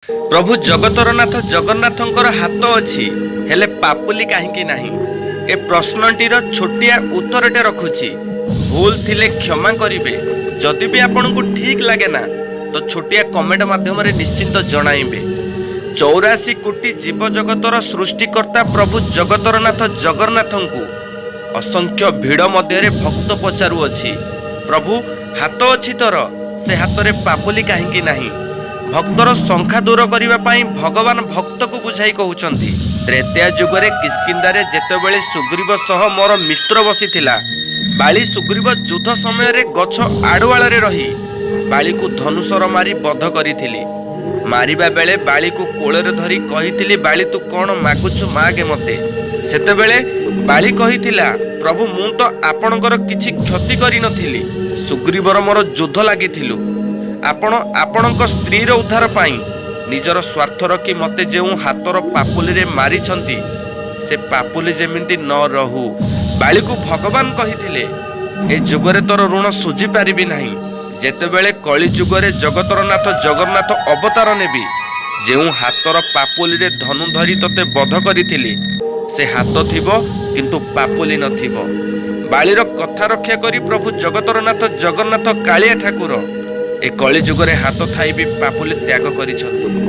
प्रभु जगतरनाथ जगन्नाथंकर हाथ अछि हेले पापुली काहींकी नाही। ए प्रश्नटीर छोटिया उत्तरटे रखुछि। भूल थिले क्षमा करिवे। जदि भी आपनको ठीक लागे ना तो छोटिया कमेंट माध्यम निश्चिंत जणाइबे। 84 कोटी जीव जगतर सृष्टिकर्ता प्रभु जगतरनाथ जगन्नाथंकु असंख्य भिड़ मध्य भक्त पचारू अछि, प्रभु हाथ अछि तोर, से हाथ रे पापुली काहींकी नाही। भक्तर संख्या दूर करने भगवान भक्त को बुझाई कहउचंती। त्रेतया जुगरे किष्किंधारे जेतेबेले सुग्रीव सह मोर मित्र बसिथिला, बाली सुग्रीव युद्ध समय रे गछ आड़ुआल रे रही बाली को धनुषर मारी बध करिथिली। मारिबा बेले बाली को कोଳରେ धरी कहिथिली, बाली तू कौन मागुछु मागे मते। सेतेबेले बाली कहिथिला, प्रभु मु तो आपणकर किछि क्षति करि नथिली, सुग्रीवर मोर युद्ध लागिथिलु। आपण आपणक स्त्रीर उद्धार पाई निजर स्वार्थ रखी मते जो हाथर पापुली रे मारी छंती, से पापुली जेमिति न रहू। बाली को भगवान कहिथिले, ए जुगरे तोर ऋण सुझी पारिबी नाही। जेतेबेले कली जुगरे जगतरनाथ जगन्नाथ अवतार नेबी, जो हाथर पापुली रे धनु धरी तते बध करिथिली, से हाथ थिबो किंतु पापुली नथिबो। बालीर कथा रक्षा करी प्रभु जगतरनाथ जगन्नाथ कालिया ठाकुर ए कली जुगरे हाथ थाई भी पापुली त्याग करिछंती।